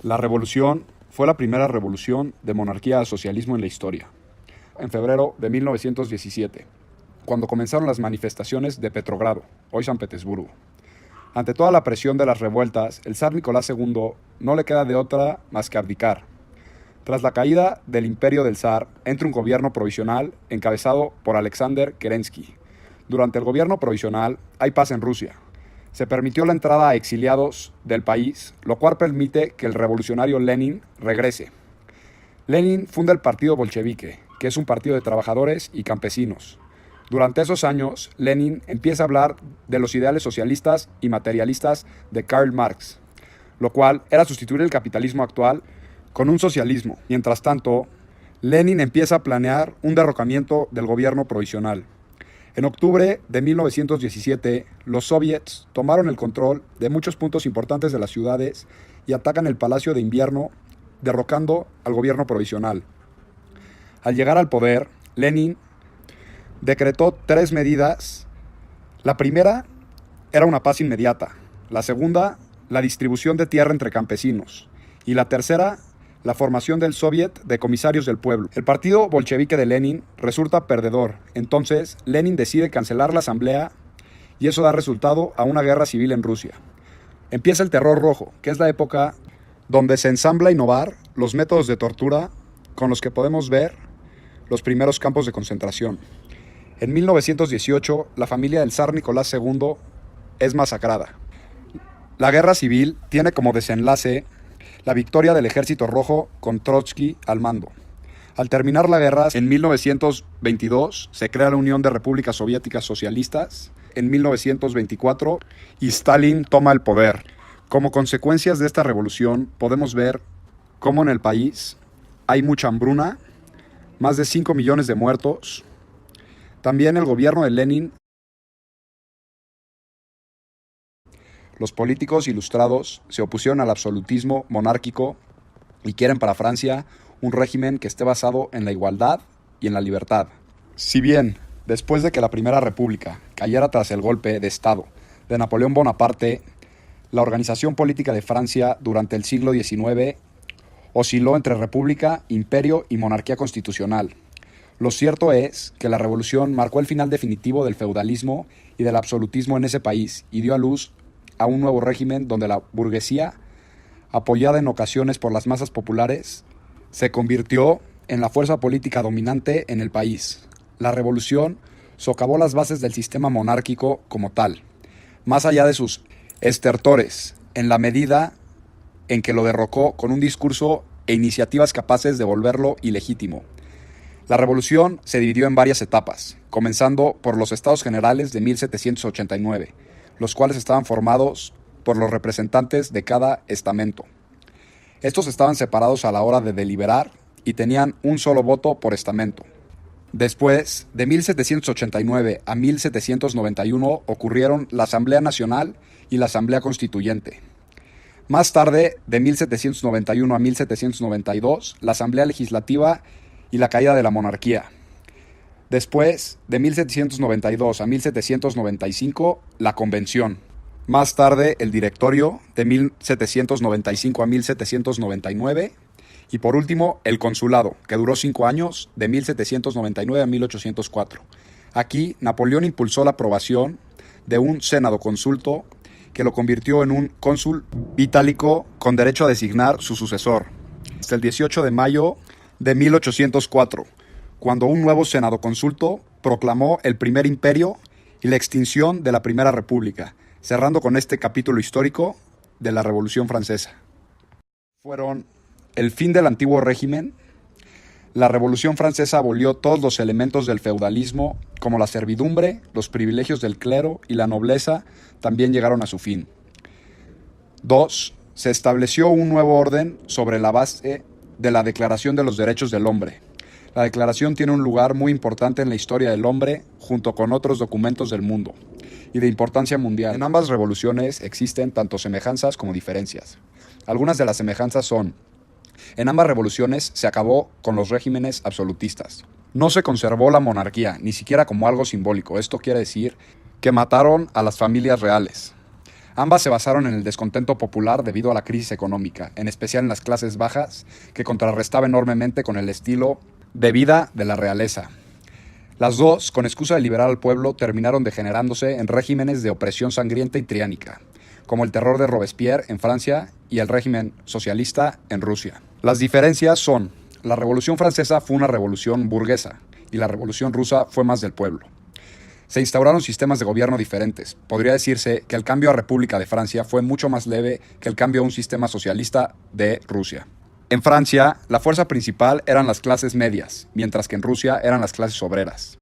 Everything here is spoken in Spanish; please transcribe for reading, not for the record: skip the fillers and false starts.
La revolución fue la primera revolución de monarquía a socialismo en la historia, en febrero de 1917, cuando comenzaron las manifestaciones de Petrogrado, hoy San Petersburgo. Ante toda la presión de las revueltas, el zar Nicolás II no le queda de otra más que abdicar. Tras la caída del imperio del zar, entra un gobierno provisional encabezado por Alexander Kerensky. Durante el gobierno provisional hay paz en Rusia. Se permitió la entrada a exiliados del país, lo cual permite que el revolucionario Lenin regrese. Lenin funda el partido bolchevique, que es un partido de trabajadores y campesinos. Durante esos años, Lenin empieza a hablar de los ideales socialistas y materialistas de Karl Marx, lo cual era sustituir el capitalismo actual con un socialismo. Mientras tanto, Lenin empieza a planear un derrocamiento del gobierno provisional. En octubre de 1917, los soviets tomaron el control de muchos puntos importantes de las ciudades y atacan el Palacio de Invierno, derrocando al gobierno provisional. Al llegar al poder, Lenin decretó 3 medidas. La primera era una paz inmediata, la segunda, la distribución de tierra entre campesinos, y la tercera, la formación del Soviet de Comisarios del Pueblo. El partido bolchevique de Lenin resulta perdedor, entonces Lenin decide cancelar la asamblea y eso da resultado a una guerra civil en Rusia. Empieza el Terror Rojo, que es la época donde se ensambla a innovar los métodos de tortura con los que podemos ver los primeros campos de concentración. En 1918, la familia del zar Nicolás II es masacrada. La guerra civil tiene como desenlace la victoria del Ejército Rojo con Trotsky al mando. Al terminar la guerra, en 1922 se crea la Unión de Repúblicas Soviéticas Socialistas. En 1924, y Stalin toma el poder. Como consecuencias de esta revolución, podemos ver cómo en el país hay mucha hambruna, más de 5 millones de muertos. También el gobierno de Lenin. Los políticos ilustrados se opusieron al absolutismo monárquico y quieren para Francia un régimen que esté basado en la igualdad y en la libertad. Si bien, después de que la Primera República cayera tras el golpe de Estado de Napoleón Bonaparte, la organización política de Francia durante el siglo XIX osciló entre república, imperio y monarquía constitucional. Lo cierto es que la revolución marcó el final definitivo del feudalismo y del absolutismo en ese país y dio a luz a un nuevo régimen donde la burguesía, apoyada en ocasiones por las masas populares, se convirtió en la fuerza política dominante en el país. La revolución socavó las bases del sistema monárquico como tal, más allá de sus estertores, en la medida en que lo derrocó con un discurso e iniciativas capaces de volverlo ilegítimo. La revolución se dividió en varias etapas, comenzando por los Estados Generales de 1789, los cuales estaban formados por los representantes de cada estamento. Estos estaban separados a la hora de deliberar y tenían un solo voto por estamento. Después, de 1789 a 1791, ocurrieron la Asamblea Nacional y la Asamblea Constituyente. Más tarde, de 1791 a 1792, la Asamblea Legislativa y la caída de la monarquía. Después, de 1792 a 1795, la Convención. Más tarde, el Directorio, de 1795 a 1799. Y por último, el Consulado, que duró 5 años, de 1799 a 1804. Aquí, Napoleón impulsó la aprobación de un Senado consulto que lo convirtió en un cónsul vitálico con derecho a designar su sucesor. Hasta el 18 de mayo de 1804, cuando un nuevo Senado consulto proclamó el primer imperio y la extinción de la Primera República, cerrando con este capítulo histórico de la Revolución Francesa. Fueron el fin del antiguo régimen. La Revolución Francesa abolió todos los elementos del feudalismo, como la servidumbre, los privilegios del clero y la nobleza también llegaron a su fin. 2. Se estableció un nuevo orden sobre la base de la Declaración de los Derechos del Hombre. La declaración tiene un lugar muy importante en la historia del hombre, junto con otros documentos del mundo, y de importancia mundial. En ambas revoluciones existen tanto semejanzas como diferencias. Algunas de las semejanzas son: en ambas revoluciones se acabó con los regímenes absolutistas. No se conservó la monarquía, ni siquiera como algo simbólico. Esto quiere decir que mataron a las familias reales. Ambas se basaron en el descontento popular debido a la crisis económica, en especial en las clases bajas, que contrarrestaba enormemente con el estilo de vida de la realeza. Las dos, con excusa de liberar al pueblo, terminaron degenerándose en regímenes de opresión sangrienta y tiránica, como el terror de Robespierre en Francia y el régimen socialista en Rusia. Las diferencias son: la Revolución Francesa fue una revolución burguesa y la Revolución Rusa fue más del pueblo. Se instauraron sistemas de gobierno diferentes. Podría decirse que el cambio a República de Francia fue mucho más leve que el cambio a un sistema socialista de Rusia. En Francia, la fuerza principal eran las clases medias, mientras que en Rusia eran las clases obreras.